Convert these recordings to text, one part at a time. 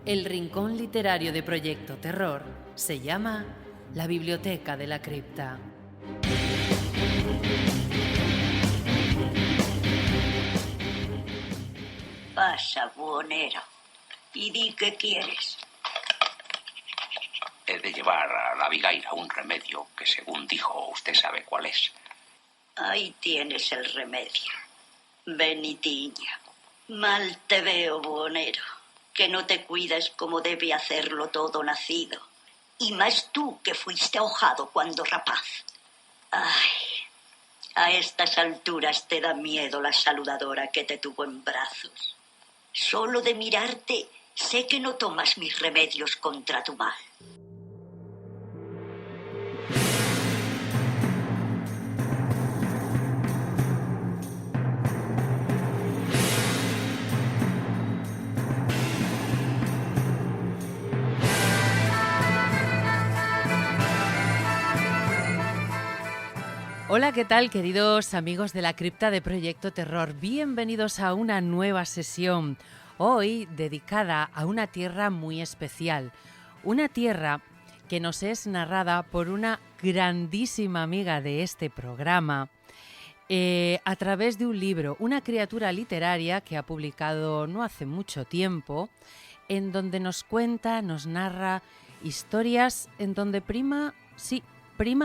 El rincón literario de Proyecto Terror se llama La Biblioteca de la Cripta. Pasa, buhonero, y di qué quieres. He de llevar a la Vigaira un remedio que, según dijo, usted sabe cuál es. Ahí tienes el remedio. Benitiña, mal te veo, buhonero, que no te cuidas como debe hacerlo todo nacido. Y más tú, que fuiste ahojado cuando rapaz. Ay, a estas alturas te da miedo la saludadora que te tuvo en brazos. Solo de mirarte sé que no tomas mis remedios contra tu mal. Hola, ¿qué tal, queridos amigos de la cripta de Proyecto Terror? Bienvenidos a una nueva sesión, hoy dedicada a una tierra muy especial. Una tierra que nos es narrada por una grandísima amiga de este programa, a través de un libro, una criatura literaria que ha publicado no hace mucho tiempo, en donde nos cuenta, nos narra historias en donde prima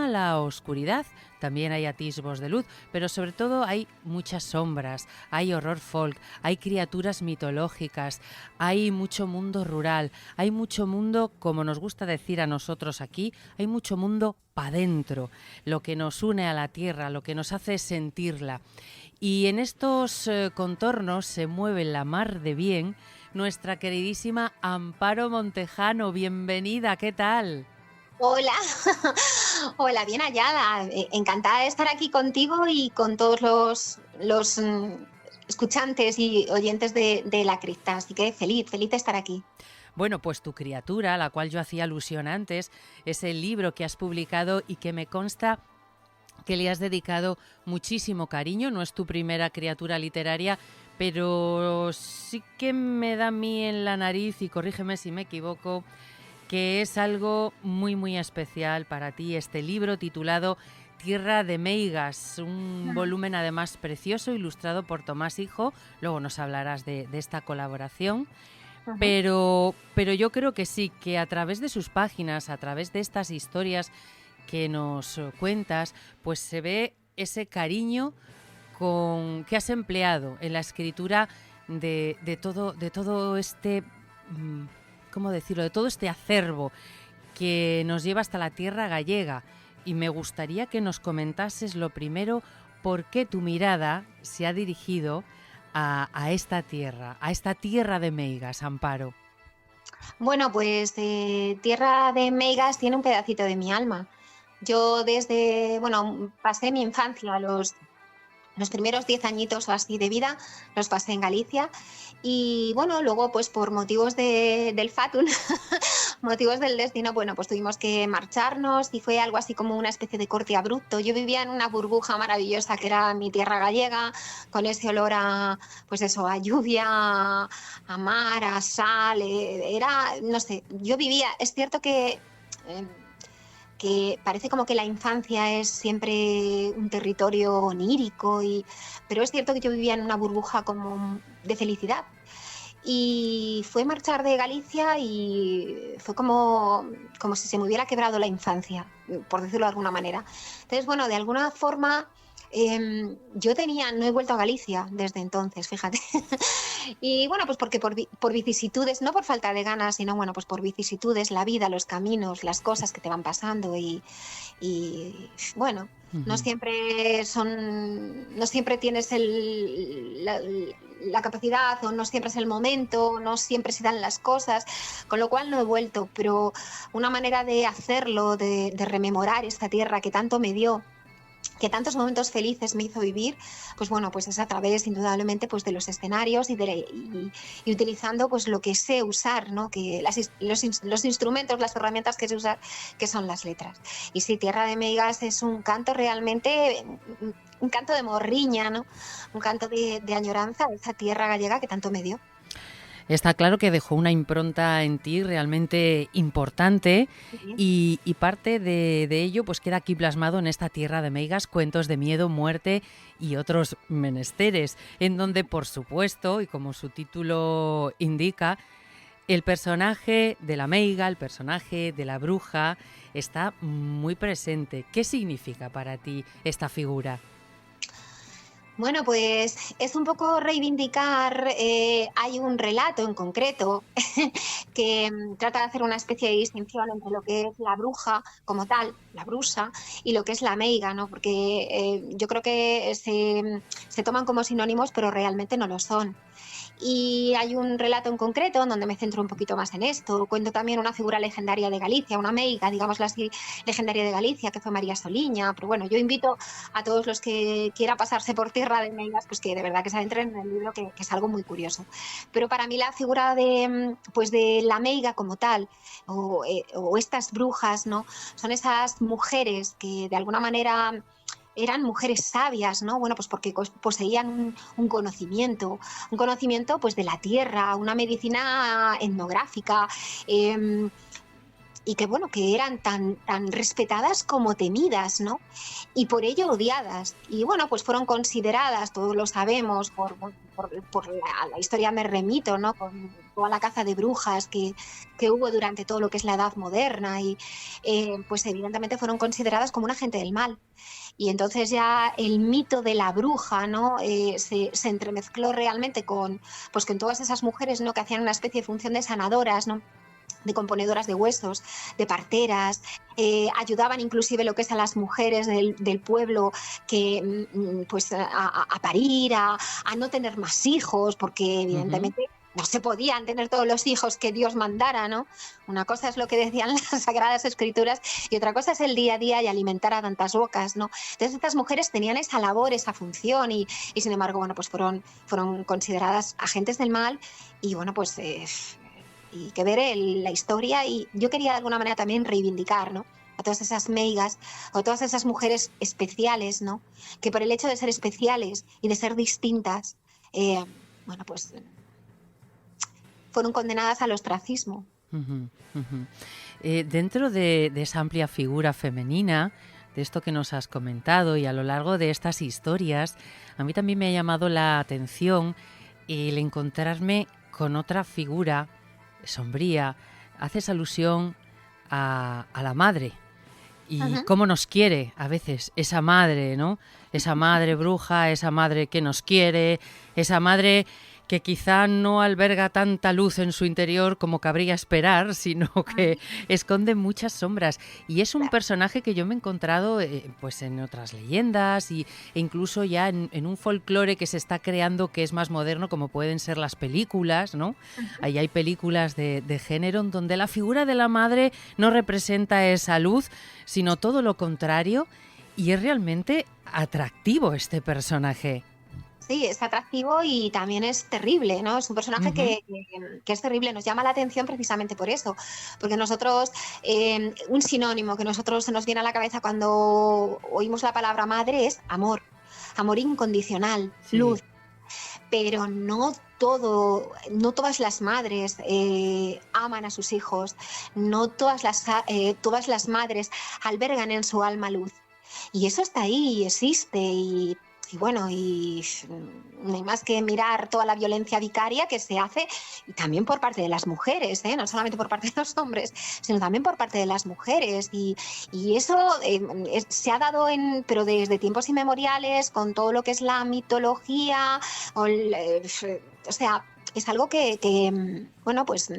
la oscuridad, también hay atisbos de luz, pero sobre todo hay muchas sombras, hay horror folk, hay criaturas mitológicas, hay mucho mundo rural, hay mucho mundo, como nos gusta decir a nosotros aquí, hay mucho mundo pa' dentro, lo que nos une a la tierra, lo que nos hace sentirla. Y en estos contornos se mueve la mar de bien nuestra queridísima Amparo Montejano. Bienvenida, ¿qué tal? Hola, hola, bien hallada. Encantada de estar aquí contigo y con todos los escuchantes y oyentes de la cripta. Así que feliz de estar aquí. Bueno, pues tu criatura, a la cual yo hacía alusión antes, es el libro que has publicado y que me consta que le has dedicado muchísimo cariño. No es tu primera criatura literaria, pero sí que me da a mí en la nariz, y corrígeme si me equivoco, que es algo muy muy especial para ti, este libro titulado Tierra de Meigas, un volumen además precioso, ilustrado por Tomás Hijo. Luego nos hablarás de esta colaboración. Pero yo creo que sí, que a través de sus páginas, a través de estas historias que nos cuentas, pues se ve ese cariño que has empleado en la escritura de todo este... ¿cómo decirlo?, de todo este acervo que nos lleva hasta la tierra gallega. Y me gustaría que nos comentases lo primero, por qué tu mirada se ha dirigido a esta tierra de Meigas, Amparo. Bueno, pues Tierra de Meigas tiene un pedacito de mi alma. Yo pasé mi infancia, los primeros 10 añitos o así de vida los pasé en Galicia y bueno, luego pues por motivos del fatum, motivos del destino, bueno, pues tuvimos que marcharnos y fue algo así como una especie de corte abrupto. Yo vivía en una burbuja maravillosa que era mi tierra gallega, con ese olor a, pues eso, a lluvia, a mar, a sal, no sé, yo vivía, es cierto que parece como que la infancia es siempre un territorio onírico, pero es cierto que yo vivía en una burbuja como de felicidad. Y fue marchar de Galicia y fue como si se me hubiera quebrado la infancia, por decirlo de alguna manera. Entonces, bueno, de alguna forma yo no he vuelto a Galicia desde entonces, fíjate. Y bueno, pues porque por vicisitudes, no por falta de ganas, sino bueno, pues por vicisitudes, la vida, los caminos, las cosas que te van pasando y bueno, no siempre tienes la capacidad, o no siempre es el momento, no siempre se dan las cosas, con lo cual no he vuelto, pero una manera de hacerlo, de rememorar esta tierra que tanto me dio, que tantos momentos felices me hizo vivir, pues bueno, pues es a través indudablemente pues de los escenarios y utilizando pues lo que sé usar, ¿no? Que los instrumentos, las herramientas que sé usar, que son las letras. Y sí, Tierra de Meigas es un canto realmente, un canto de morriña, ¿no? Un canto de añoranza a esa tierra gallega que tanto me dio. Está claro que dejó una impronta en ti realmente importante y parte de ello pues queda aquí plasmado en esta Tierra de Meigas, cuentos de miedo, muerte y otros menesteres, en donde por supuesto, y como su título indica, el personaje de la meiga, el personaje de la bruja está muy presente. ¿Qué significa para ti esta figura? Bueno, pues es un poco reivindicar, hay un relato en concreto que trata de hacer una especie de distinción entre lo que es la bruja como tal, la brusa, y lo que es la meiga, ¿no? Porque yo creo que se toman como sinónimos, pero realmente no lo son. Y hay un relato en concreto en donde me centro un poquito más en esto. Cuento también una figura legendaria de Galicia, una meiga, digámoslo así, legendaria de Galicia, que fue María Soliña. Pero bueno, yo invito a todos los que quieran pasarse por tierra de meigas, pues que de verdad que se adentren en el libro, que es algo muy curioso. Pero para mí la figura pues de la meiga como tal, o estas brujas, ¿no? Son esas mujeres que de alguna manera eran mujeres sabias, ¿no? Bueno, pues porque poseían un conocimiento pues de la tierra, una medicina etnográfica, y que bueno, que eran tan respetadas como temidas, ¿no? Y por ello odiadas. Y bueno, pues fueron consideradas, todos lo sabemos, por la historia me remito, ¿no? Con toda la caza de brujas que hubo durante todo lo que es la Edad Moderna, y pues evidentemente fueron consideradas como un agente del mal. Y entonces ya el mito de la bruja, ¿no? Se entremezcló realmente con todas esas mujeres, ¿no? Que hacían una especie de función de sanadoras, ¿no? De componedoras de huesos, de parteras, ayudaban inclusive lo que es a las mujeres del pueblo que pues a parir, a no tener más hijos, porque evidentemente no se podían tener todos los hijos que Dios mandara, ¿no? Una cosa es lo que decían las Sagradas Escrituras y otra cosa es el día a día y alimentar a tantas bocas, ¿no? Entonces estas mujeres tenían esa labor, esa función y sin embargo, bueno, pues fueron consideradas agentes del mal y bueno, pues y que ver la historia, y yo quería de alguna manera también reivindicar, ¿no? A todas esas meigas o todas esas mujeres especiales, ¿no? Que por el hecho de ser especiales y de ser distintas, bueno, pues fueron condenadas al ostracismo. Dentro de esa amplia figura femenina, de esto que nos has comentado y a lo largo de estas historias, a mí también me ha llamado la atención el encontrarme con otra figura sombría. Haces alusión a la madre y cómo nos quiere a veces esa madre, ¿no? Esa madre bruja, esa madre que nos quiere, esa madre que quizá no alberga tanta luz en su interior como cabría esperar, sino que esconde muchas sombras. Y es un personaje que yo me he encontrado pues en otras leyendas e incluso ya en un folclore que se está creando, que es más moderno, como pueden ser las películas, ¿no? Ahí hay películas de género en donde la figura de la madre no representa esa luz, sino todo lo contrario, y es realmente atractivo este personaje. Sí, es atractivo y también es terrible, ¿no? Es un personaje que es terrible, nos llama la atención precisamente por eso, porque nosotros, un sinónimo que nosotros se nos viene a la cabeza cuando oímos la palabra madre es amor, amor incondicional, sí. Luz, pero no todas las madres aman a sus hijos, no todas las madres albergan en su alma luz, y eso está ahí y existe y bueno, y no hay más que mirar toda la violencia vicaria que se hace, y también por parte de las mujeres, no solamente por parte de los hombres, sino también por parte de las mujeres. Y eso se ha dado pero desde tiempos inmemoriales, con todo lo que es la mitología, o sea, es algo que bueno, pues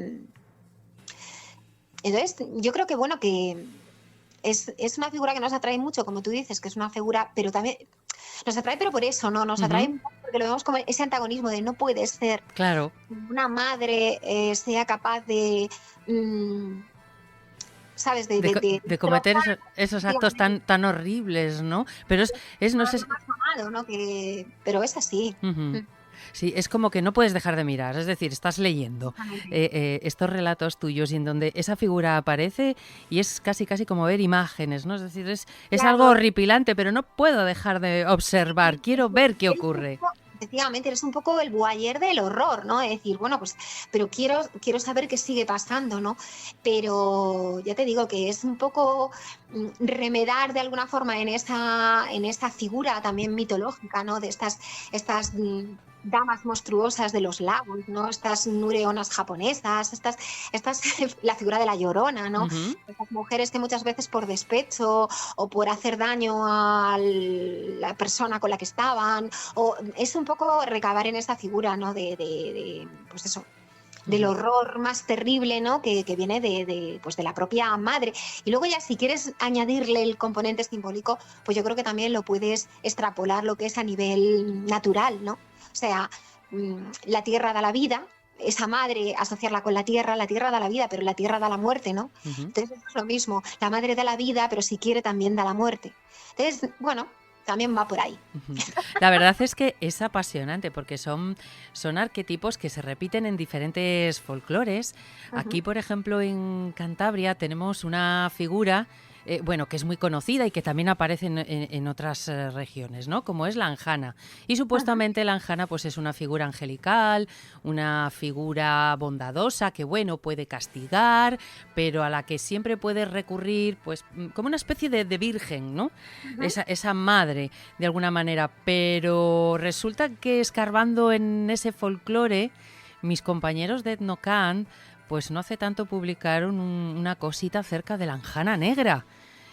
entonces yo creo que bueno, que es una figura que nos atrae mucho, como tú dices, que es una figura, pero también nos atrae, pero por eso, ¿no? Nos atrae porque lo vemos como ese antagonismo de no puede ser. Claro. Una madre sea capaz de, ¿sabes? De cometer esos actos tan horribles, ¿no? Pero no sé. Amado, ¿no? Pero es así. Sí, es como que no puedes dejar de mirar, es decir, estás leyendo estos relatos tuyos y en donde esa figura aparece y es casi como ver imágenes, ¿no? Es decir, es claro, algo horripilante, pero no puedo dejar de observar, quiero ver qué ocurre. efectivamente, eres un poco el voyeur del horror, ¿no? Es decir, bueno, pues, pero quiero saber qué sigue pasando, ¿no? Pero ya te digo que es un poco remedar de alguna forma en esa figura también mitológica, ¿no? De estas damas monstruosas de los lagos, ¿no? Estas nureonas japonesas, la figura de la Llorona, ¿no? Ujú. Estas mujeres que muchas veces por despecho o por hacer daño a la persona con la que estaban, o es un poco recabar en esa figura, ¿no? Pues eso, del Ujú. horror más terrible, ¿no? Que viene pues de la propia madre. Y luego ya si quieres añadirle el componente simbólico, pues yo creo que también lo puedes extrapolar lo que es a nivel natural, ¿no? O sea, la tierra da la vida, esa madre, asociarla con la tierra da la vida, pero la tierra da la muerte, ¿no? Ujú. Entonces es lo mismo, la madre da la vida, pero si quiere también da la muerte. Entonces, bueno, también va por ahí. Ujú. La verdad es que es apasionante porque son arquetipos que se repiten en diferentes folclores. Aquí, Ujú. por ejemplo, en Cantabria tenemos una figura, bueno, que es muy conocida y que también aparece en otras regiones, ¿no? Como es la Anjana. Y Ujú. supuestamente la Anjana pues es una figura angelical, una figura bondadosa que, bueno, puede castigar, pero a la que siempre puedes recurrir, pues como una especie de virgen, ¿no? Ujú. Esa madre, de alguna manera. Pero resulta que escarbando en ese folclore, mis compañeros de Etnocan, pues no hace tanto publicaron una cosita acerca de la anjana negra.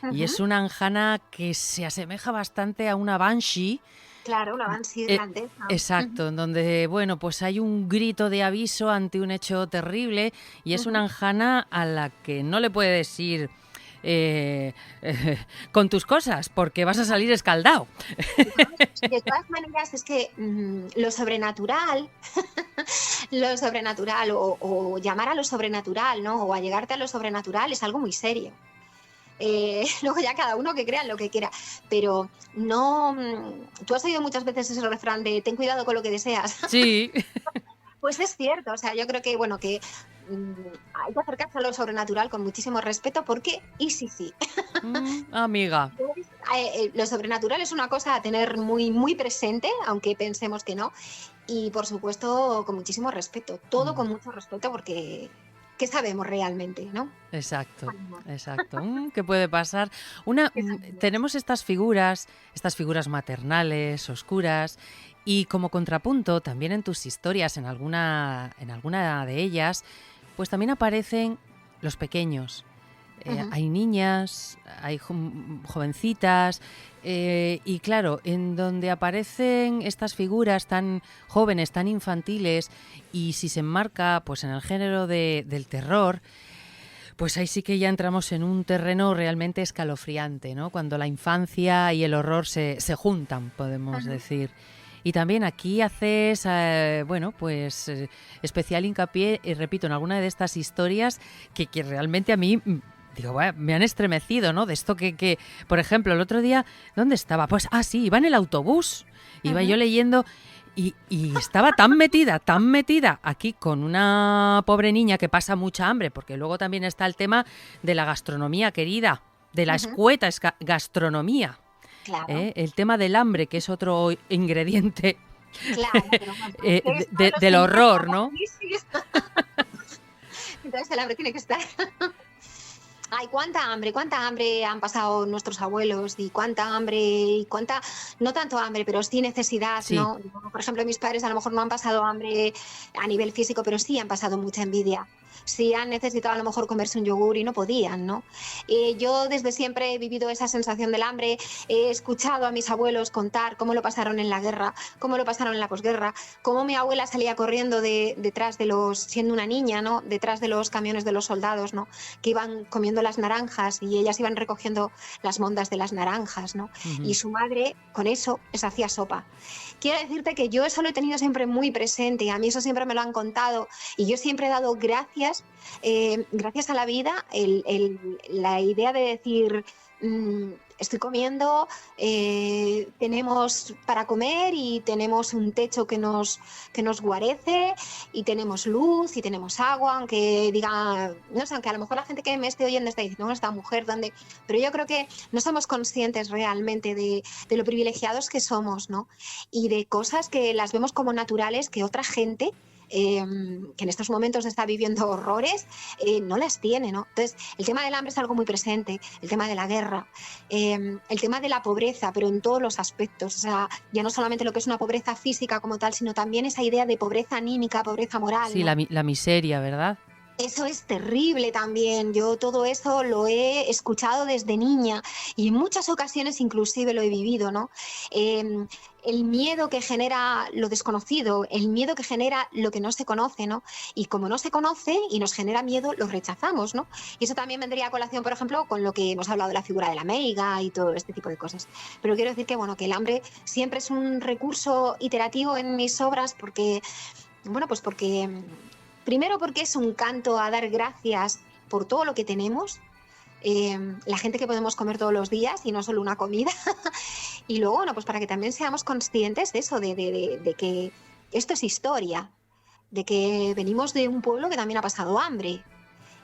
Y Ujú. es una anjana que se asemeja bastante a una banshee. Claro, una Banshee Eh, irlandesa. Ujú. exacto, en donde, bueno, pues hay un grito de aviso ante un hecho terrible y es una Ujú. anjana a la que no le puedes ir eh, con tus cosas porque vas a salir escaldado. De todas maneras, es que lo sobrenatural, o llamar a lo sobrenatural, ¿no? O allegarte a lo sobrenatural es algo muy serio. Luego ya cada uno que crea en lo que quiera, pero no, tú has oído muchas veces ese refrán de ten cuidado con lo que deseas. Sí. Pues es cierto, o sea, yo creo que, bueno, que mm, hay que acercarse a lo sobrenatural con muchísimo respeto porque, y sí. Amiga. Entonces, lo sobrenatural es una cosa a tener muy, muy presente, aunque pensemos que no, y por supuesto con muchísimo respeto, todo Mm, con mucho respeto porque ¿qué sabemos realmente, no? exacto, Sabemos. exacto. ¿Qué puede pasar? ¿Qué sabemos? Tenemos estas figuras maternales, oscuras, y como contrapunto, también en tus historias, en alguna de ellas, pues también aparecen los pequeños. Ujú. Hay niñas, hay jovencitas, y claro, en donde aparecen estas figuras tan jóvenes, tan infantiles, y si se enmarca pues en el género del terror, pues ahí sí que ya entramos en un terreno realmente escalofriante, ¿no? Cuando la infancia y el horror se juntan, podemos Ujú. decir. Y también aquí haces, bueno, pues especial hincapié, y repito, en alguna de estas historias que realmente a mí, digo, "Buah, me han estremecido, ¿no? De esto por ejemplo, el otro día, ¿dónde estaba? Pues, sí, iba en el autobús, iba Ujú. yo leyendo y estaba tan metida aquí con una pobre niña que pasa mucha hambre, porque luego también está el tema de la gastronomía querida, de la Ujú. escueta gastronomía. Claro, El tema del hambre, que es otro ingrediente claro, pero bueno, es que esto los del inviernos horror, son ¿no? buenísimos. Entonces el hambre tiene que estar. Ay, cuánta hambre han pasado nuestros abuelos y cuánta hambre y cuánta, no tanto hambre, pero sí necesidad, Sí. ¿no? Por ejemplo, mis padres a lo mejor no han pasado hambre a nivel físico, pero sí han pasado mucha envidia. Sí han necesitado a lo mejor comerse un yogur y no podían, ¿no? Yo desde siempre he vivido esa sensación del hambre, he escuchado a mis abuelos contar cómo lo pasaron en la guerra, cómo lo pasaron en la posguerra, cómo mi abuela salía corriendo detrás de siendo una niña, ¿no? Detrás de los camiones de los soldados, ¿no? Que iban comiendo las naranjas y ellas iban recogiendo las mondas de las naranjas, ¿no? Y Ujú. su madre con eso les hacía sopa. Quiero decirte que yo eso lo he tenido siempre muy presente, a mí eso siempre me lo han contado y yo siempre he dado gracias a la vida, la idea de decir, estoy comiendo, tenemos para comer y tenemos un techo que nos guarece y tenemos luz y tenemos agua, aunque diga, no sé, aunque a lo mejor la gente que me esté oyendo está diciendo, bueno, esta mujer, ¿dónde? Pero yo creo que no somos conscientes realmente de lo privilegiados que somos, ¿no? Y de cosas que las vemos como naturales que otra gente que en estos momentos está viviendo horrores, no las tiene, ¿no? Entonces, el tema del hambre es algo muy presente, el tema de la guerra, el tema de la pobreza, pero en todos los aspectos, o sea, ya no solamente lo que es una pobreza física como tal, sino también esa idea de pobreza anímica, pobreza moral. Sí, ¿no? la miseria, ¿verdad? Eso es terrible también. Yo todo eso lo he escuchado desde niña y en muchas ocasiones inclusive lo he vivido, ¿no? El miedo que genera lo desconocido, el miedo que genera lo que no se conoce, ¿no? Y como no se conoce y nos genera miedo, lo rechazamos, ¿no? Y eso también vendría a colación, por ejemplo, con lo que hemos hablado de la figura de la meiga y todo este tipo de cosas. Pero quiero decir que, bueno, que el hambre siempre es un recurso iterativo en mis obras porque, bueno, pues porque... Primero porque es un canto a dar gracias por todo lo que tenemos, la gente que podemos comer todos los días y no solo una comida. Y luego, bueno, pues para que también seamos conscientes de eso, de que esto es historia, de que venimos de un pueblo que también ha pasado hambre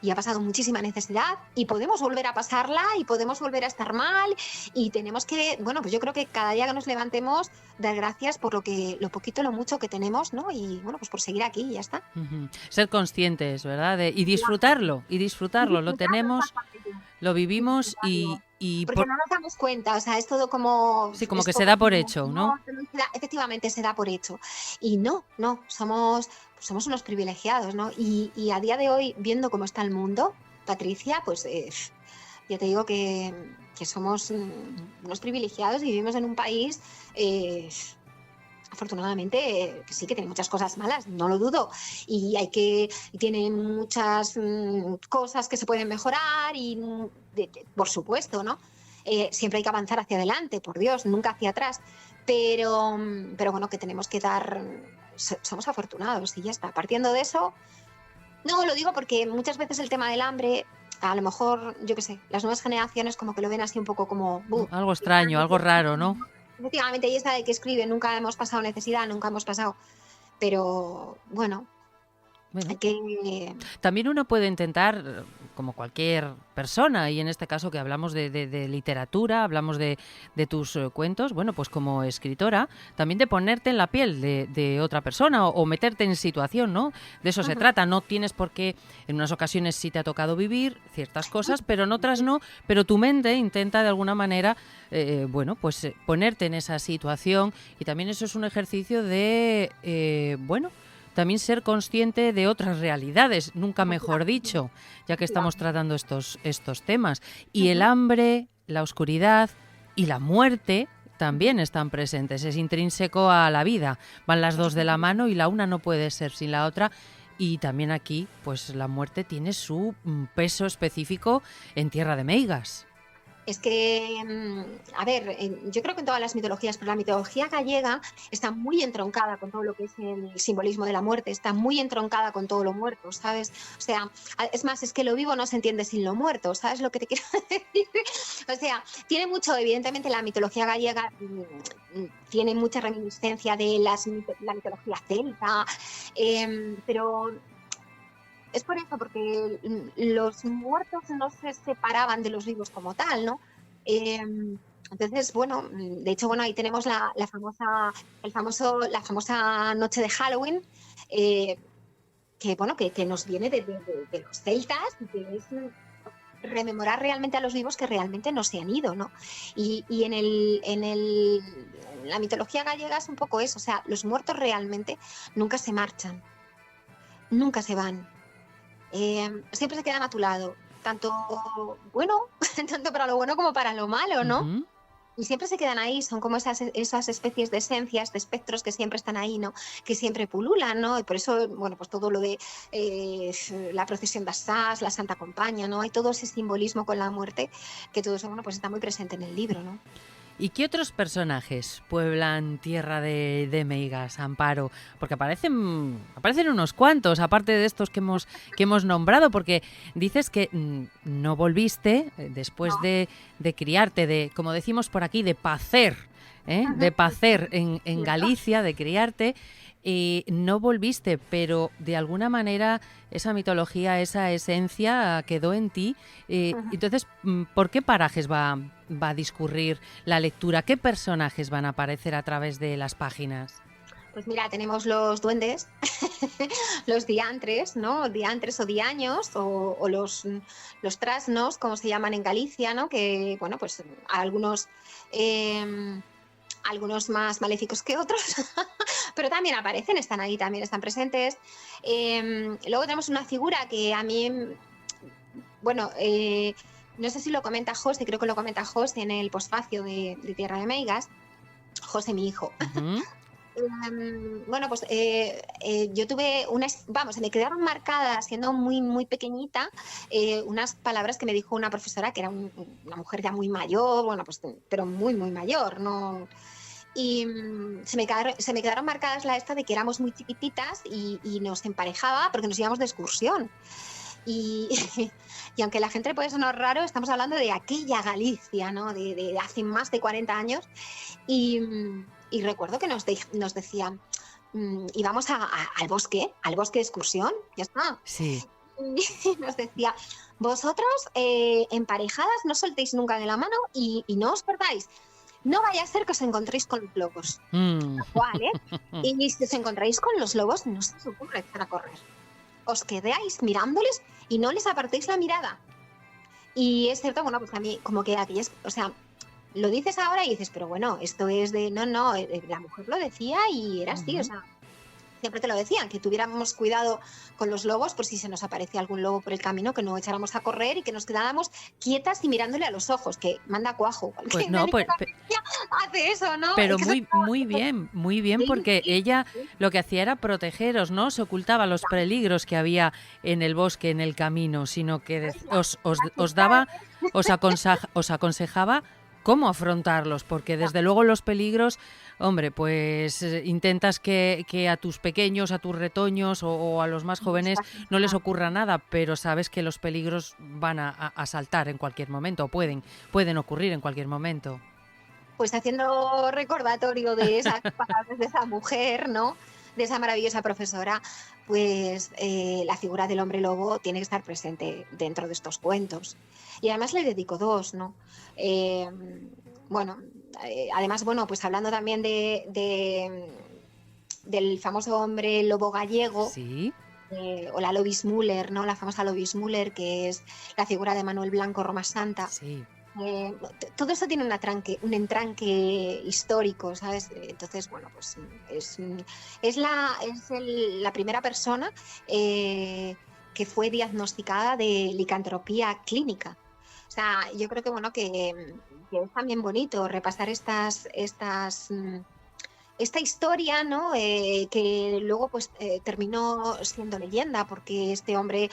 y ha pasado muchísima necesidad y podemos volver a pasarla y podemos volver a estar mal y tenemos que, bueno, pues yo creo que cada día que nos levantemos dar gracias por lo poquito, lo mucho que tenemos, ¿no? Y bueno, pues por seguir aquí y ya está. Ser conscientes, ¿verdad? Y disfrutarlo, lo tenemos, lo vivimos y porque no nos damos cuenta, o sea, es todo como... Sí, como que se da por hecho, ¿no? Efectivamente, se da por hecho. Y no, somos unos privilegiados, ¿no? Y a día de hoy, viendo cómo está el mundo, Patricia, pues ya te digo que somos unos privilegiados y vivimos en un país... afortunadamente que sí que tiene muchas cosas malas, no lo dudo, y tiene muchas cosas que se pueden mejorar y por supuesto, ¿no? Siempre hay que avanzar hacia adelante, por Dios, nunca hacia atrás, pero bueno, que tenemos que somos afortunados y ya está. Partiendo de eso, no lo digo porque muchas veces el tema del hambre, a lo mejor, yo qué sé, las nuevas generaciones como que lo ven así un poco como... algo extraño, algo raro, ¿no? Efectivamente, ella está de que escribe, nunca hemos pasado necesidad, nunca hemos pasado, pero bueno. Hay que... También uno puede intentar, como cualquier persona, y en este caso que hablamos de literatura, hablamos de tus cuentos, bueno, pues como escritora, también de ponerte en la piel de otra persona o meterte en situación, ¿no? De eso se trata, no tienes por qué, en unas ocasiones sí te ha tocado vivir ciertas cosas, pero en otras no, pero tu mente intenta de alguna manera, bueno, pues ponerte en esa situación y también eso es un ejercicio de, bueno, también ser consciente de otras realidades, nunca mejor dicho, ya que estamos tratando estos temas. Y el hambre, la oscuridad y la muerte también están presentes, es intrínseco a la vida, van las dos de la mano y la una no puede ser sin la otra. Y también aquí, pues la muerte tiene su peso específico en Tierra de Meigas. Es que, a ver, yo creo que en todas las mitologías, pero la mitología gallega está muy entroncada con todo lo que es el simbolismo de la muerte, está muy entroncada con todo lo muerto, ¿sabes? O sea, es más, es que lo vivo no se entiende sin lo muerto, ¿sabes lo que te quiero decir? O sea, tiene mucho, evidentemente la mitología gallega tiene mucha reminiscencia de la mitología celta, pero... Es por eso, porque los muertos no se separaban de los vivos como tal, ¿no? Entonces, bueno, de hecho, bueno, ahí tenemos la famosa noche de Halloween, que bueno, que nos viene de los celtas, que es rememorar realmente a los vivos que realmente no se han ido, ¿no? Y en la mitología gallega es un poco eso, o sea, los muertos realmente nunca se marchan, nunca se van. Siempre se quedan a tu lado, tanto para lo bueno como para lo malo, ¿no? Y siempre se quedan ahí, son como esas especies de esencias, de espectros que siempre están ahí, ¿no? Que siempre pululan, ¿no? Y por eso, bueno, pues todo lo de la procesión de Assas, la Santa Compaña, ¿no? Hay todo ese simbolismo con la muerte, que todo eso, bueno, pues está muy presente en el libro, ¿no? ¿Y qué otros personajes pueblan Tierra de Meigas, Amparo? Porque aparecen unos cuantos, aparte de estos que hemos nombrado, porque dices que no volviste después No. de criarte, de, como decimos por aquí, de pacer, de pacer en Galicia, de criarte. No volviste, pero de alguna manera esa mitología, esa esencia quedó en ti. Entonces, ¿por qué parajes va a discurrir la lectura? ¿Qué personajes van a aparecer a través de las páginas? Pues mira, tenemos los duendes, los diantres, ¿no? Diantres o diaños, o los trasnos, como se llaman en Galicia, ¿no? Que, bueno, pues algunos más maléficos que otros, pero también aparecen, están ahí, también están presentes. Luego tenemos una figura que a mí, bueno, no sé si lo comenta José, creo que lo comenta José en el posfacio de Tierra de Meigas, José, mi hijo. Uh-huh. Bueno, pues yo tuve se me quedaron marcadas siendo muy, muy pequeñita unas palabras que me dijo una profesora que era una mujer ya muy mayor, bueno, pues, pero muy, muy mayor, ¿no? Y se me quedaron marcadas la esta de que éramos muy chiquititas y nos emparejaba porque nos íbamos de excursión. Y aunque la gente le puede sonar raro, estamos hablando de aquella Galicia, ¿no? De hace más de 40 años. Y recuerdo que nos decían, íbamos al bosque de excursión, ya está. Sí. Y nos decía, vosotros emparejadas no soltéis nunca de la mano y no os perdáis. No vaya a ser que os encontréis con los lobos. ¿Cuál, Y si os encontráis con los lobos, no se os ocurre echar a correr. Os quedáis mirándoles y no les apartéis la mirada. Y es cierto, bueno, pues a mí como que aquellas, o sea, lo dices ahora y dices, pero bueno, esto es de, no, la mujer lo decía y era así, o sea, siempre te lo decían, que tuviéramos cuidado con los lobos por si se nos aparecía algún lobo por el camino, que no echáramos a correr y que nos quedáramos quietas y mirándole a los ojos, que manda cuajo. Pues no, hace eso, ¿no? Pero muy bien, porque ella lo que hacía era protegeros, no se ocultaba los peligros que había en el bosque, en el camino, sino que os aconsejaba cómo afrontarlos, porque desde luego los peligros, hombre, pues intentas que a tus pequeños, a tus retoños o a los más jóvenes no les ocurra nada, pero sabes que los peligros van a saltar en cualquier momento, o pueden ocurrir en cualquier momento. Pues haciendo recordatorio de esas palabras de esa mujer, ¿no? De esa maravillosa profesora, pues la figura del hombre lobo tiene que estar presente dentro de estos cuentos. Y además le dedico 2, ¿no? Además, bueno, pues hablando también del famoso hombre lobo gallego, ¿sí? O la Lobis Müller, ¿no? La famosa Lobis Müller, que es la figura de Manuel Blanco Roma Santa. Sí. Todo eso tiene un entranque histórico, ¿sabes? Entonces, bueno, pues es la primera persona que fue diagnosticada de licantropía clínica. O sea, yo creo que, bueno, que es también bonito repasar esta historia, ¿no? Que luego pues terminó siendo leyenda, porque este hombre,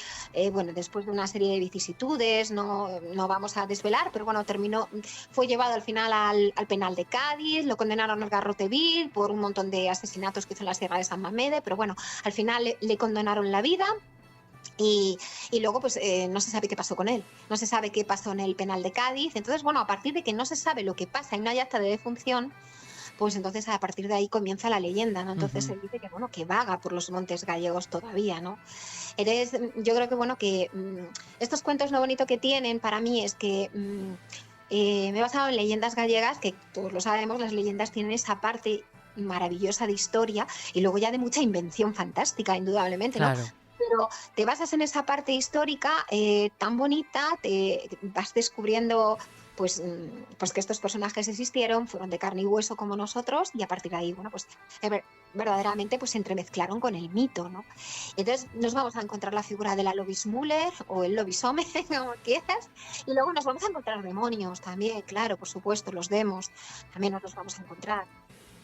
bueno, después de una serie de vicisitudes, no vamos a desvelar, pero bueno, fue llevado al final al penal de Cádiz, lo condenaron al garrote vil por un montón de asesinatos que hizo en la Sierra de San Mamede, pero bueno, al final le condenaron la vida. Y luego pues no se sabe qué pasó con él, no se sabe qué pasó en el penal de Cádiz. Entonces, bueno, a partir de que no se sabe lo que pasa y no hay acta de defunción, pues entonces a partir de ahí comienza la leyenda, ¿no? Entonces se dice que, bueno, que vaga por los montes gallegos todavía, ¿no? Entonces yo creo que, bueno, que estos cuentos, lo bonito que tienen para mí es que me he basado en leyendas gallegas, que todos lo sabemos, las leyendas tienen esa parte maravillosa de historia y luego ya de mucha invención fantástica, indudablemente, ¿no? Claro. Pero te basas en esa parte histórica tan bonita, te vas descubriendo pues que estos personajes existieron, fueron de carne y hueso como nosotros, y a partir de ahí, bueno, pues verdaderamente pues se entremezclaron con el mito, ¿no? Entonces nos vamos a encontrar la figura de la Lobis Müller o el Lobisome, como quieras, y luego nos vamos a encontrar demonios también, claro, por supuesto, los demos también nos los vamos a encontrar.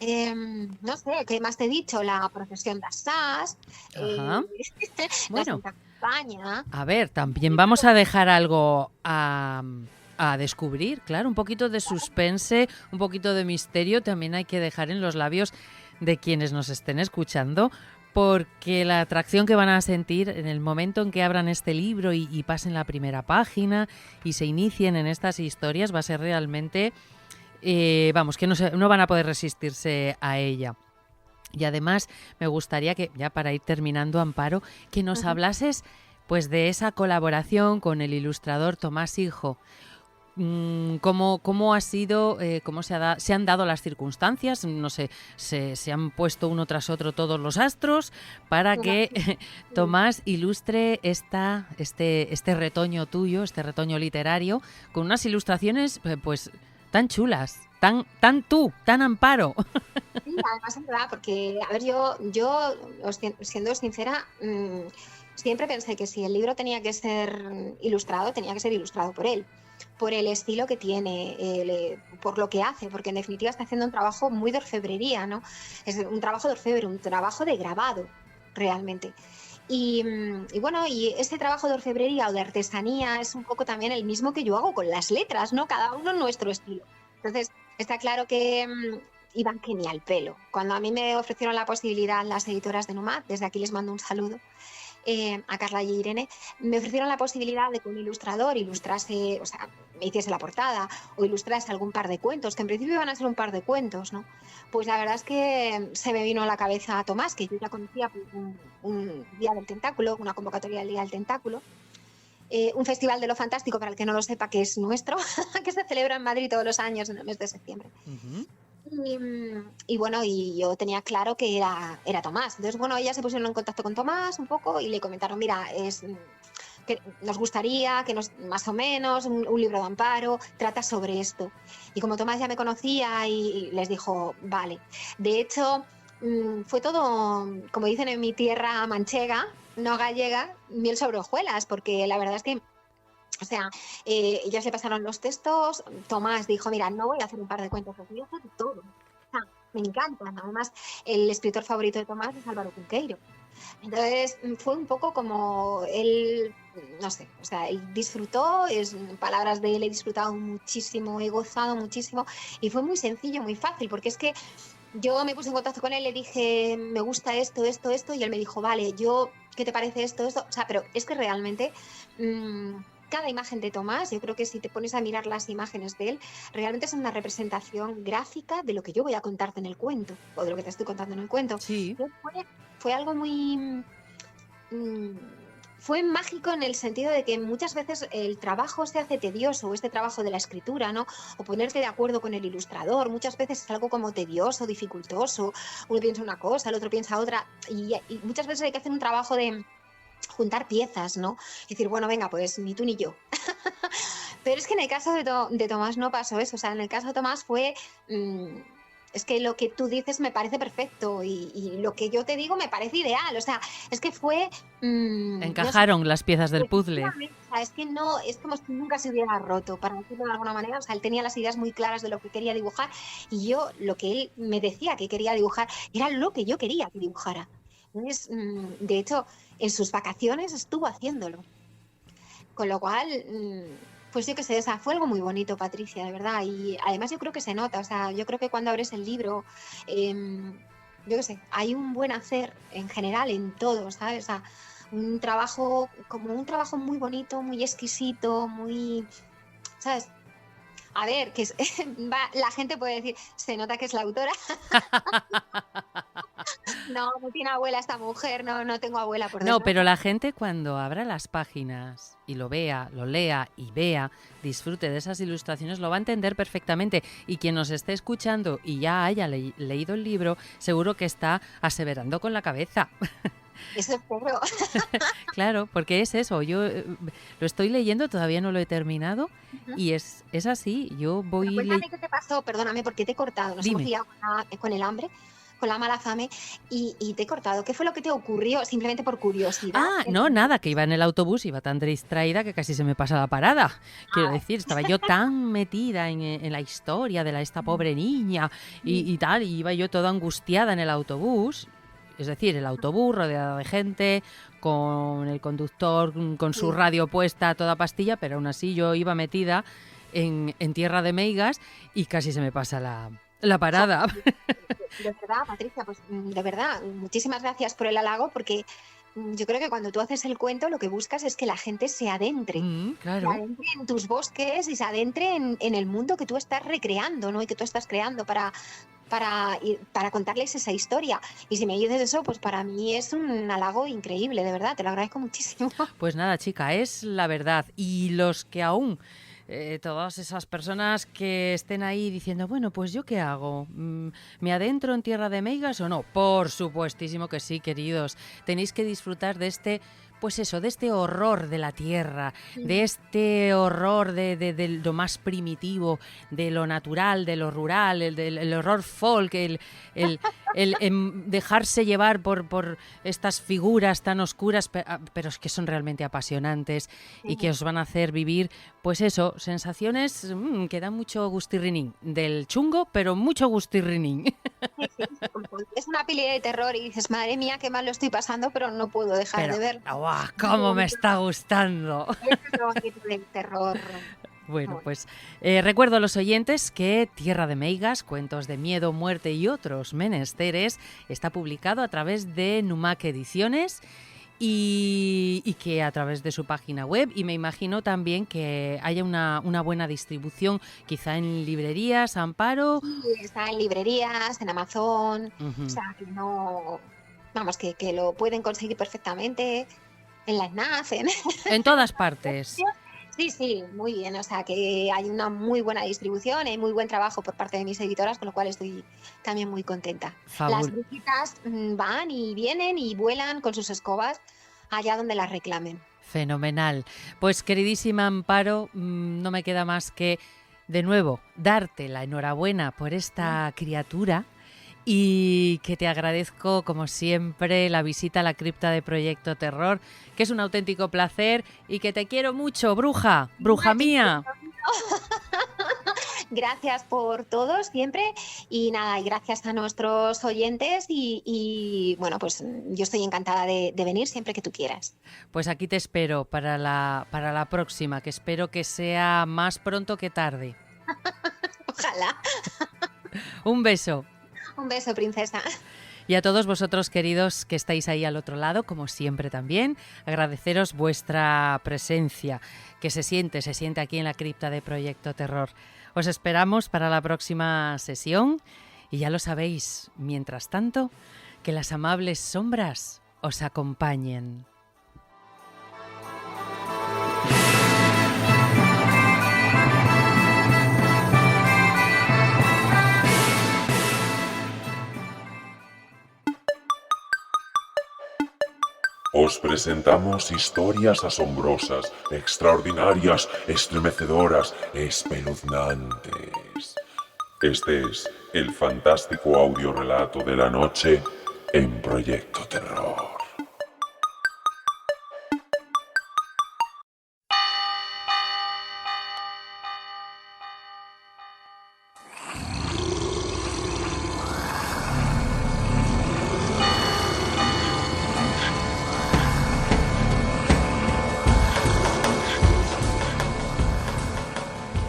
No sé, ¿qué más te he dicho? La procesión de Assas, Bueno, la Santa Campaña. A ver, también vamos a dejar algo a a descubrir, claro, un poquito de suspense, un poquito de misterio también hay que dejar en los labios de quienes nos estén escuchando, porque la atracción que van a sentir en el momento en que abran este libro y pasen la primera página y se inicien en estas historias va a ser realmente, vamos, que no van a poder resistirse a ella. Y además me gustaría que, ya para ir terminando, Amparo, que nos hablases pues de esa colaboración con el ilustrador Tomás Hijo. ¿Cómo ha sido, cómo se han dado las circunstancias? No sé, se han puesto uno tras otro todos los astros para que Tomás ilustre este retoño tuyo, este retoño literario, con unas ilustraciones pues tan chulas, tan Amparo. Sí, además es verdad, porque, a ver, yo siendo sincera, siempre pensé que si el libro tenía que ser ilustrado por él, por el estilo que tiene, por lo que hace, porque en definitiva está haciendo un trabajo muy de orfebrería, ¿no? Es un trabajo de orfebre, un trabajo de grabado, realmente. Y bueno, y ese trabajo de orfebrería o de artesanía es un poco también el mismo que yo hago con las letras, ¿no? Cada uno nuestro estilo. Entonces, está claro que iban que ni al pelo. Cuando a mí me ofrecieron la posibilidad las editoras de Nomad, desde aquí les mando un saludo, a Carla y Irene, me ofrecieron la posibilidad de que un ilustrador ilustrase, o sea, me hiciese la portada o ilustrase algún par de cuentos, que en principio iban a ser un par de cuentos, ¿no? Pues la verdad es que se me vino a la cabeza a Tomás, que yo ya conocía por un Día del Tentáculo, una convocatoria del Día del Tentáculo, un festival de lo fantástico, para el que no lo sepa, que es nuestro, que se celebra en Madrid todos los años en el mes de septiembre. Uh-huh. Y bueno, y yo tenía claro que era Tomás. Entonces, bueno, ellas se pusieron en contacto con Tomás un poco y le comentaron, mira, que nos gustaría que más o menos un libro de Amparo trata sobre esto. Y como Tomás ya me conocía y les dijo, vale. De hecho, fue todo, como dicen en mi tierra manchega, no gallega, miel sobre hojuelas, porque la verdad es que, o sea, ellas le pasaron los textos, Tomás dijo, mira, no voy a hacer un par de cuentos, voy a hacer todo. O sea, me encantan. Además, el escritor favorito de Tomás es Álvaro Cunqueiro. Entonces, fue un poco como él, no sé, o sea, él disfrutó, palabras de él, he disfrutado muchísimo, he gozado muchísimo, y fue muy sencillo, muy fácil, porque es que yo me puse en contacto con él, le dije, me gusta esto, y él me dijo, vale, ¿qué te parece esto? O sea, pero es que realmente cada imagen de Tomás, yo creo que si te pones a mirar las imágenes de él, realmente es una representación gráfica de lo que yo voy a contarte en el cuento, o de lo que te estoy contando en el cuento. Sí. Fue algo muy... fue mágico en el sentido de que muchas veces el trabajo se hace tedioso, este trabajo de la escritura, ¿no? O ponerte de acuerdo con el ilustrador, muchas veces es algo como tedioso, dificultoso, uno piensa una cosa, el otro piensa otra, y muchas veces hay que hacer un trabajo de juntar piezas, ¿no? Es decir, bueno, venga, pues ni tú ni yo. Pero es que en el caso de Tomás no pasó eso, o sea, en el caso de Tomás fue... es que lo que tú dices me parece perfecto y lo que yo te digo me parece ideal, o sea, es que fue... encajaron, no sé, las piezas del puzzle. O sea, es que no, es como si nunca se hubiera roto, para decirlo de alguna manera. O sea, él tenía las ideas muy claras de lo que quería dibujar y yo, lo que él me decía que quería dibujar, era lo que yo quería que dibujara. Entonces, de hecho, en sus vacaciones estuvo haciéndolo. Con lo cual... pues yo qué sé, o sea, fue algo muy bonito, Patricia, de verdad. Y además yo creo que se nota, o sea, yo creo que cuando abres el libro, yo qué sé, hay un buen hacer en general en todo, ¿sabes? O sea, un trabajo muy bonito, muy exquisito, muy, ¿sabes? A ver, que la gente puede decir, se nota que es la autora. No tiene abuela esta mujer, no tengo abuela, por desgracia. No, pero la gente cuando abra las páginas y lo vea, lo lea y vea, disfrute de esas ilustraciones, lo va a entender perfectamente. Y quien nos esté escuchando y ya haya leído el libro, seguro que está aseverando con la cabeza. Eso espero. Claro, porque es eso. Yo lo estoy leyendo, todavía no lo he terminado, y es así. Yo voy... Cuéntame qué te pasó, perdóname, porque te he cortado. Nos hemos liado con el hambre, con la mala fame, y te he cortado. ¿Qué fue lo que te ocurrió simplemente por curiosidad? Ah, no, nada, que iba en el autobús, iba tan distraída que casi se me pasa la parada. Quiero decir, estaba yo tan metida en la historia de esta pobre niña y tal, y iba yo toda angustiada en el autobús. Es decir, el autobús rodeado de gente, con el conductor con su radio puesta a toda pastilla, pero aún así yo iba metida en Tierra de Meigas y casi se me pasa la parada. De verdad, Patricia, pues de verdad, muchísimas gracias por el halago, porque yo creo que cuando tú haces el cuento lo que buscas es que la gente se adentre. Claro. Se adentre en tus bosques y se adentre en el mundo que tú estás recreando, ¿no? Y que tú estás creando para contarles esa historia. Y si me dices eso, pues para mí es un halago increíble, de verdad, te lo agradezco muchísimo. Pues nada, chica, es la verdad. Y los que aún, todas esas personas que estén ahí diciendo, bueno, pues ¿yo qué hago? ¿Me adentro en Tierra de Meigas o no? Por supuestísimo que sí, queridos. Tenéis que disfrutar de este... Pues eso, de este horror de la tierra, de este horror de lo más primitivo, de lo natural, de lo rural, el horror folk, el dejarse llevar por estas figuras tan oscuras, pero es que son realmente apasionantes y que os van a hacer vivir, pues eso, sensaciones que dan mucho gustirrinín, del chungo, pero mucho gustirrinín. Es una peli de terror y dices, madre mía, qué mal lo estoy pasando, pero no puedo dejar de ver. ¡Guau! ¡Cómo me está gustando! Es lo bonito del terror. Bueno, pues recuerdo a los oyentes que Tierra de Meigas, cuentos de miedo, muerte y otros menesteres, está publicado a través de Numac Ediciones y que a través de su página web, y me imagino también que haya una buena distribución, quizá en librerías, Amparo. Sí, está en librerías, en Amazon, o sea, que no... Vamos, que lo pueden conseguir perfectamente en la SNAF, en todas partes. Sí, muy bien, o sea, que hay una muy buena distribución, hay muy buen trabajo por parte de mis editoras, con lo cual estoy también muy contenta. Las brujitas van y vienen y vuelan con sus escobas allá donde las reclamen. Fenomenal. Pues queridísima Amparo, no me queda más que, de nuevo, darte la enhorabuena por esta criatura y que te agradezco, como siempre, la visita a la cripta de Proyecto Terror, que es un auténtico placer y que te quiero mucho, bruja mía. Gracias por todo siempre y nada, y gracias a nuestros oyentes y bueno, pues yo estoy encantada de venir siempre que tú quieras. Pues aquí te espero para la próxima, que espero que sea más pronto que tarde. Ojalá. Un beso. Un beso, princesa. Y a todos vosotros, queridos, que estáis ahí al otro lado, como siempre también, agradeceros vuestra presencia, que se siente aquí en la cripta de Proyecto Terror. Os esperamos para la próxima sesión y ya lo sabéis, mientras tanto, que las amables sombras os acompañen. Os presentamos historias asombrosas, extraordinarias, estremecedoras, espeluznantes. Este es el fantástico audiorelato de la noche en Proyecto Terror.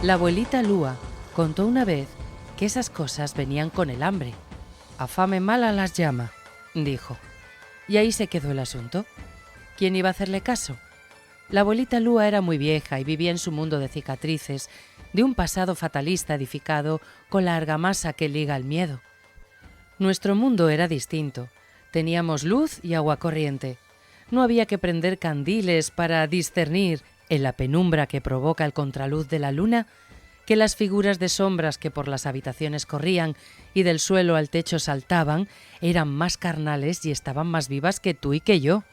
La abuelita Lúa contó una vez que esas cosas venían con el hambre. A fame mala las llama, dijo. Y ahí se quedó el asunto. ¿Quién iba a hacerle caso? La abuelita Lúa era muy vieja y vivía en su mundo de cicatrices, de un pasado fatalista edificado con la argamasa que liga el miedo. Nuestro mundo era distinto. Teníamos luz y agua corriente. No había que prender candiles para discernir, en la penumbra que provoca el contraluz de la luna, que las figuras de sombras que por las habitaciones corrían y del suelo al techo saltaban eran más carnales y estaban más vivas que tú y que yo.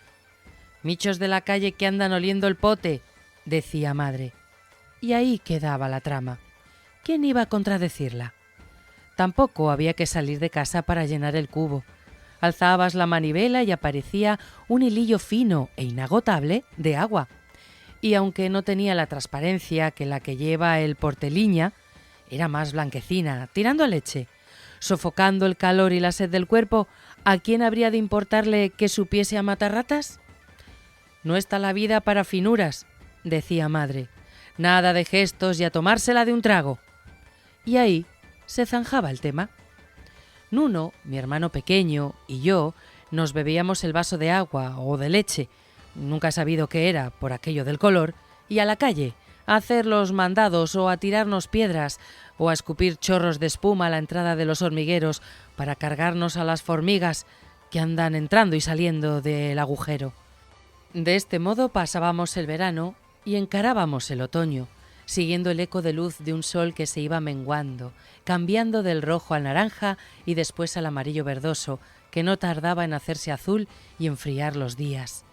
«Michos de la calle que andan oliendo el pote», decía madre. Y ahí quedaba la trama. ¿Quién iba a contradecirla? Tampoco había que salir de casa para llenar el cubo. Alzabas la manivela y aparecía un hilillo fino e inagotable de agua. Y aunque no tenía la transparencia que la que lleva el porteliña, era más blanquecina, tirando a leche. Sofocando el calor y la sed del cuerpo, ¿a quién habría de importarle que supiese a matar ratas? No está la vida para finuras, decía madre. Nada de gestos y a tomársela de un trago. Y ahí se zanjaba el tema. Nuno, mi hermano pequeño, y yo nos bebíamos el vaso de agua o de leche, nunca he sabido qué era por aquello del color, y a la calle, a hacer los mandados o a tirarnos piedras o a escupir chorros de espuma a la entrada de los hormigueros para cargarnos a las formigas que andan entrando y saliendo del agujero. De este modo pasábamos el verano y encarábamos el otoño, siguiendo el eco de luz de un sol que se iba menguando, cambiando del rojo al naranja y después al amarillo verdoso, que no tardaba en hacerse azul y enfriar los días.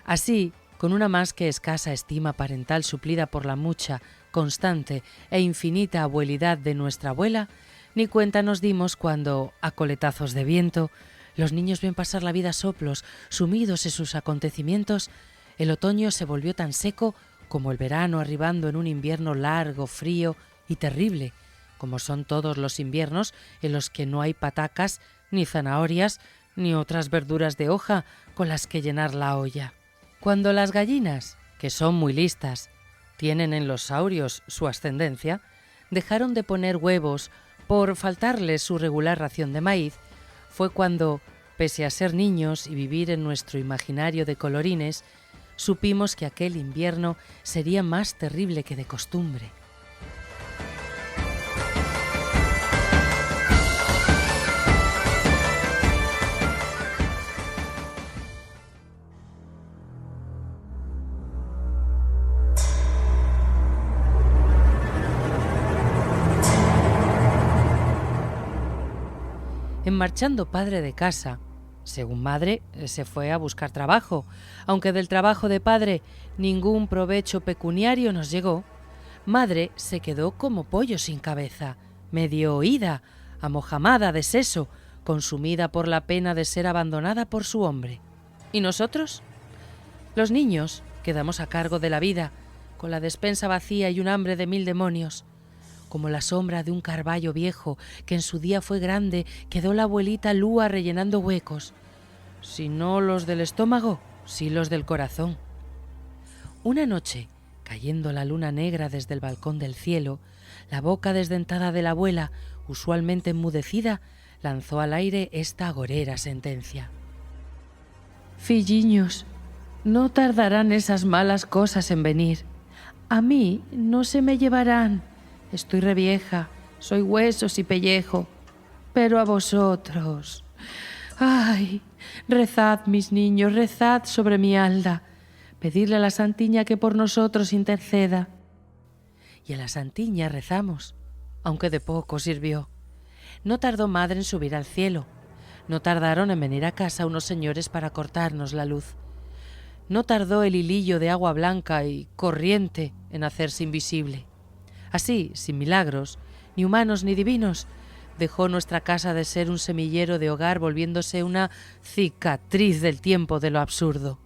Así, con una más que escasa estima parental suplida por la mucha, constante e infinita abuelidad de nuestra abuela, ni cuenta nos dimos cuando, a coletazos de viento, los niños ven pasar la vida a soplos, sumidos en sus acontecimientos, el otoño se volvió tan seco como el verano arribando en un invierno largo, frío y terrible, como son todos los inviernos en los que no hay patacas, ni zanahorias, ni otras verduras de hoja con las que llenar la olla. Cuando las gallinas, que son muy listas, tienen en los saurios su ascendencia, dejaron de poner huevos por faltarles su regular ración de maíz, fue cuando, pese a ser niños y vivir en nuestro imaginario de colorines, supimos que aquel invierno sería más terrible que de costumbre. En marchando padre de casa, según madre, se fue a buscar trabajo, aunque del trabajo de padre ningún provecho pecuniario nos llegó. Madre se quedó como pollo sin cabeza, medio oída, amojamada de seso, consumida por la pena de ser abandonada por su hombre. ¿Y nosotros? Los niños quedamos a cargo de la vida, con la despensa vacía y un hambre de 1000 demonios. Como la sombra de un carballo viejo que en su día fue grande, quedó la abuelita Lúa rellenando huecos. Si no los del estómago, sí los del corazón. Una noche, cayendo la luna negra desde el balcón del cielo, la boca desdentada de la abuela, usualmente enmudecida, lanzó al aire esta agorera sentencia. Filliños, no tardarán esas malas cosas en venir. A mí no se me llevarán. Estoy revieja, soy huesos y pellejo, pero a vosotros... ¡Ay! Rezad, mis niños, rezad sobre mi alda. Pedidle a la santiña que por nosotros interceda. Y a la santiña rezamos, aunque de poco sirvió. No tardó madre en subir al cielo. No tardaron en venir a casa unos señores para cortarnos la luz. No tardó el hilillo de agua blanca y corriente en hacerse invisible. Así, sin milagros, ni humanos ni divinos, dejó nuestra casa de ser un semillero de hogar volviéndose una cicatriz del tiempo de lo absurdo.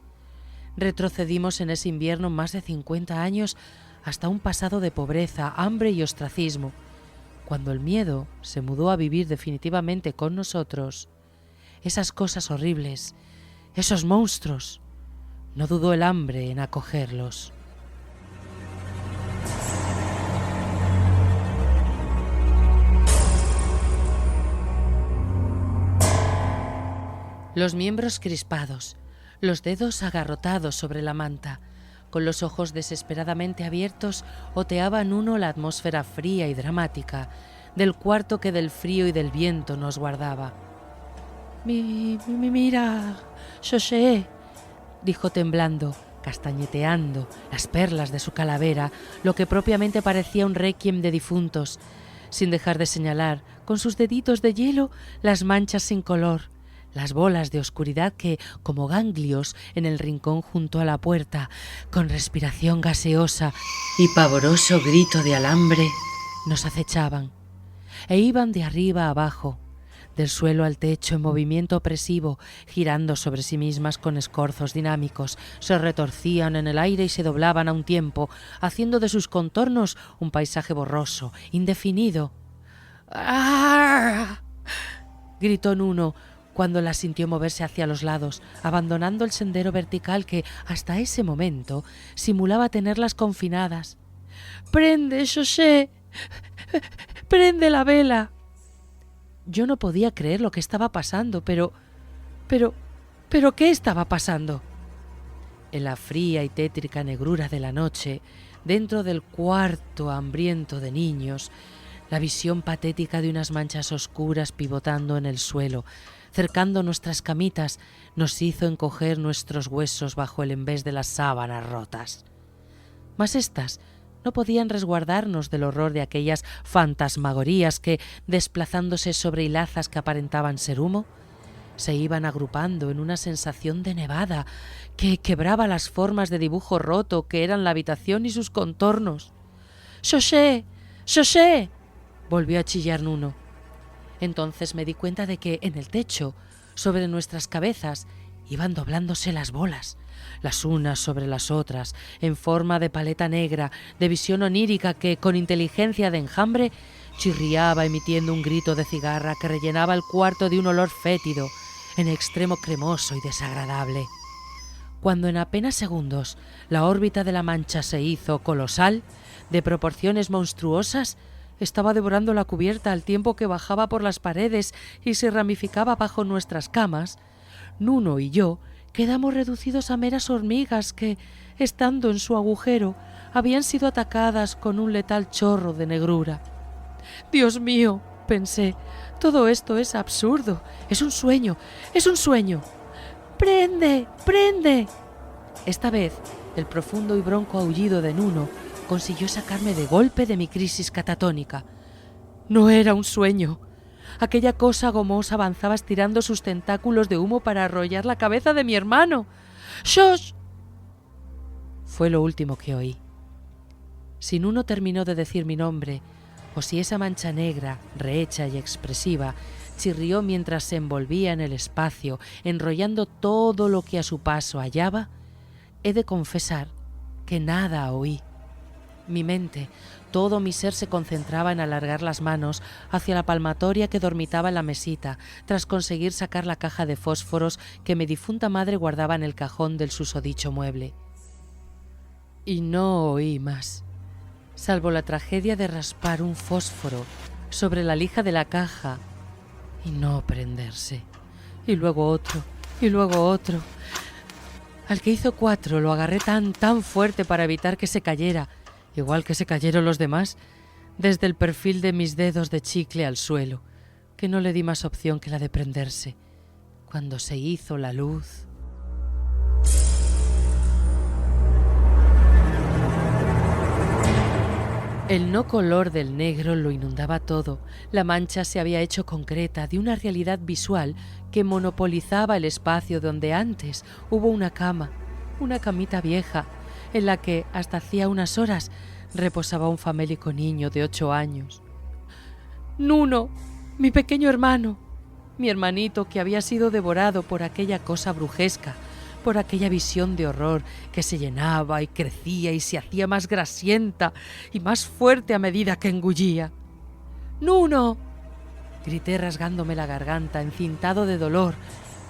Retrocedimos en ese invierno más de 50 años hasta un pasado de pobreza, hambre y ostracismo. Cuando el miedo se mudó a vivir definitivamente con nosotros, esas cosas horribles, esos monstruos, no dudó el hambre en acogerlos. Los miembros crispados, los dedos agarrotados sobre la manta, con los ojos desesperadamente abiertos, oteaban uno la atmósfera fría y dramática del cuarto que del frío y del viento nos guardaba. Mira, José, dijo temblando, castañeteando las perlas de su calavera, lo que propiamente parecía un requiem de difuntos, sin dejar de señalar, con sus deditos de hielo, las manchas sin color, las bolas de oscuridad que, como ganglios en el rincón junto a la puerta, con respiración gaseosa y pavoroso grito de alambre, nos acechaban, e iban de arriba a abajo, del suelo al techo en movimiento opresivo, girando sobre sí mismas con escorzos dinámicos, se retorcían en el aire y se doblaban a un tiempo, haciendo de sus contornos un paisaje borroso, indefinido. ¡Ah! Gritó Nuno, cuando las sintió moverse hacia los lados, abandonando el sendero vertical que, hasta ese momento, simulaba tenerlas confinadas. ¡Prende, José! ¡Prende la vela! Yo no podía creer lo que estaba pasando, pero ¿qué estaba pasando? En la fría y tétrica negrura de la noche, dentro del cuarto hambriento de niños, la visión patética de unas manchas oscuras pivotando en el suelo, cercando nuestras camitas, nos hizo encoger nuestros huesos bajo el envés de las sábanas rotas. Mas éstas no podían resguardarnos del horror de aquellas fantasmagorías que, desplazándose sobre hilazas que aparentaban ser humo, se iban agrupando en una sensación de nevada que quebraba las formas de dibujo roto que eran la habitación y sus contornos. «¡José! ¡José!», volvió a chillar Nuno. Entonces me di cuenta de que en el techo, sobre nuestras cabezas, iban doblándose las bolas, las unas sobre las otras, en forma de paleta negra, de visión onírica que, con inteligencia de enjambre, chirriaba emitiendo un grito de cigarra que rellenaba el cuarto de un olor fétido, en extremo cremoso y desagradable. Cuando en apenas segundos la órbita de la mancha se hizo colosal, de proporciones monstruosas, estaba devorando la cubierta al tiempo que bajaba por las paredes y se ramificaba bajo nuestras camas, Nuno y yo quedamos reducidos a meras hormigas que, estando en su agujero, habían sido atacadas con un letal chorro de negrura. «Dios mío», pensé, «todo esto es absurdo, es un sueño, es un sueño». «¡Prende! ¡Prende!». Esta vez, el profundo y bronco aullido de Nuno consiguió sacarme de golpe de mi crisis catatónica. No era un sueño. Aquella cosa gomosa avanzaba estirando sus tentáculos de humo para arrollar la cabeza de mi hermano. «¡Shosh!». Fue lo último que oí. Si Nuno terminó de decir mi nombre, o si esa mancha negra, rehecha y expresiva, chirrió mientras se envolvía en el espacio, enrollando todo lo que a su paso hallaba, he de confesar que nada oí. Mi mente, todo mi ser se concentraba en alargar las manos hacia la palmatoria que dormitaba en la mesita, tras conseguir sacar la caja de fósforos que mi difunta madre guardaba en el cajón del susodicho mueble. Y no oí más, salvo la tragedia de raspar un fósforo sobre la lija de la caja y no prenderse, y luego otro, y luego otro. Al que hizo 4 lo agarré tan fuerte para evitar que se cayera, igual que se cayeron los demás, desde el perfil de mis dedos de chicle al suelo, que no le di más opción que la de prenderse. Cuando se hizo la luz... El no color del negro lo inundaba todo. La mancha se había hecho concreta de una realidad visual que monopolizaba el espacio donde antes hubo una cama, una camita vieja, en la que hasta hacía unas horas reposaba un famélico niño de 8 años. Nuno, mi pequeño hermano, mi hermanito que había sido devorado por aquella cosa brujesca, por aquella visión de horror que se llenaba y crecía y se hacía más grasienta y más fuerte a medida que engullía. «¡Nuno!», grité rasgándome la garganta, encintado de dolor,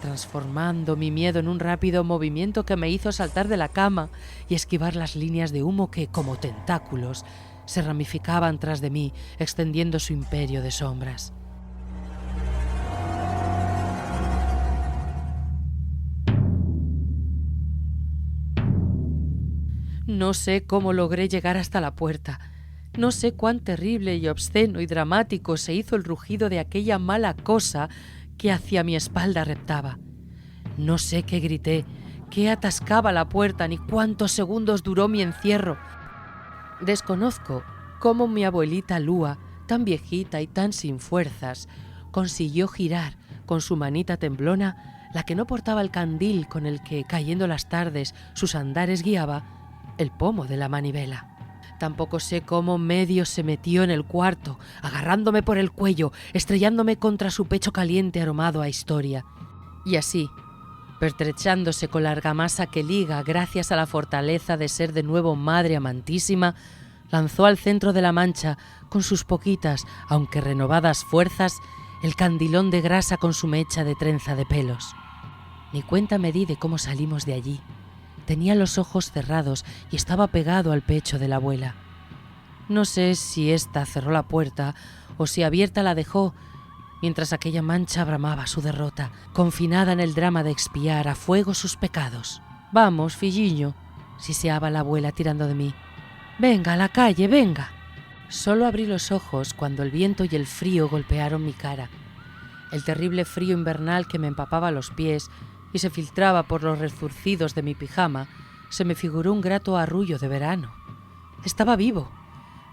transformando mi miedo en un rápido movimiento que me hizo saltar de la cama y esquivar las líneas de humo que, como tentáculos, se ramificaban tras de mí, extendiendo su imperio de sombras. No sé cómo logré llegar hasta la puerta. No sé cuán terrible y obsceno y dramático se hizo el rugido de aquella mala cosa que hacia mi espalda reptaba. No sé qué grité, qué atascaba la puerta, ni cuántos segundos duró mi encierro. Desconozco cómo mi abuelita Lúa, tan viejita y tan sin fuerzas, consiguió girar con su manita temblona, la que no portaba el candil con el que, cayendo las tardes, sus andares guiaba, el pomo de la manivela. Tampoco sé cómo medio se metió en el cuarto, agarrándome por el cuello, estrellándome contra su pecho caliente aromado a historia. Y así, pertrechándose con la argamasa que liga gracias a la fortaleza de ser de nuevo madre amantísima, lanzó al centro de la mancha, con sus poquitas, aunque renovadas fuerzas, el candilón de grasa con su mecha de trenza de pelos. Ni cuenta me di de cómo salimos de allí. Tenía los ojos cerrados y estaba pegado al pecho de la abuela. No sé si ésta cerró la puerta o si abierta la dejó, mientras aquella mancha bramaba su derrota, confinada en el drama de expiar a fuego sus pecados. «Vamos, filliño», siseaba la abuela tirando de mí. «Venga, a la calle, venga». Solo abrí los ojos cuando el viento y el frío golpearon mi cara. El terrible frío invernal que me empapaba los pies y se filtraba por los resurcidos de mi pijama se me figuró un grato arrullo de verano. Estaba vivo.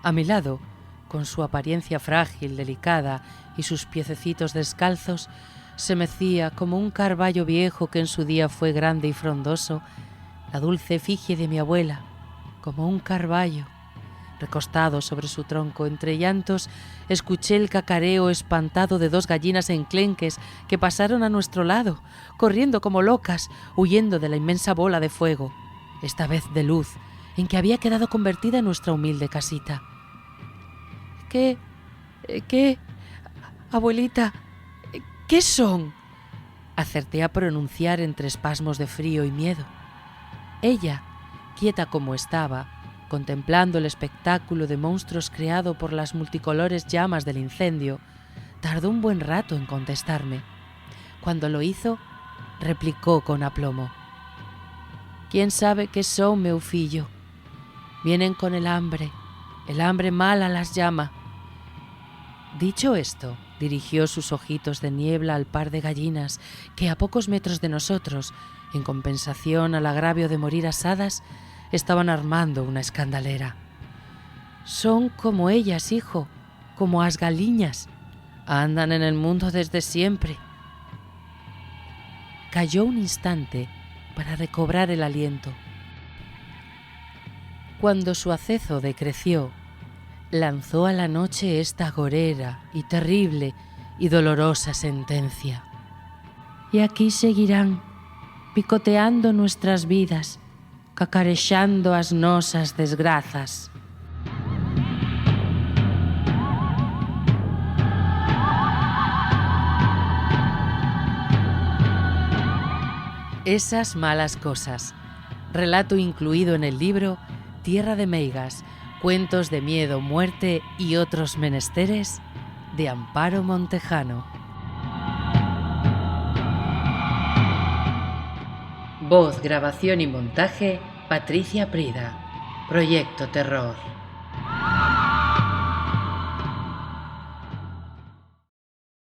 A mi lado, con su apariencia frágil, delicada y sus piececitos descalzos, se mecía como un carballo viejo que en su día fue grande y frondoso, la dulce efigie de mi abuela, como un carballo. Recostado sobre su tronco, entre llantos, escuché el cacareo espantado de 2 gallinas enclenques que pasaron a nuestro lado, corriendo como locas, huyendo de la inmensa bola de fuego, esta vez de luz, en que había quedado convertida nuestra humilde casita. ¿Qué? Abuelita, ¿qué son?», acerté a pronunciar entre espasmos de frío y miedo. Ella, quieta como estaba, contemplando el espectáculo de monstruos creado por las multicolores llamas del incendio, tardó un buen rato en contestarme. Cuando lo hizo, replicó con aplomo: «¿Quién sabe qué son, meu fillo? Vienen con el hambre mala las llama». Dicho esto, dirigió sus ojitos de niebla al par de gallinas que a pocos metros de nosotros, en compensación al agravio de morir asadas, estaban armando una escandalera. «Son como ellas, hijo, como as galiñas. Andan en el mundo desde siempre». Calló un instante para recobrar el aliento. Cuando su acezo decreció, lanzó a la noche esta agorera y terrible y dolorosa sentencia: «Y aquí seguirán, picoteando nuestras vidas, cacarexando as nosas desgrazas». Esas malas cosas. Relato incluido en el libro Tierra de Meigas, cuentos de miedo, muerte y otros menesteres, de Amparo Montejano. Voz, grabación y montaje, Patricia Prida. Proyecto Terror.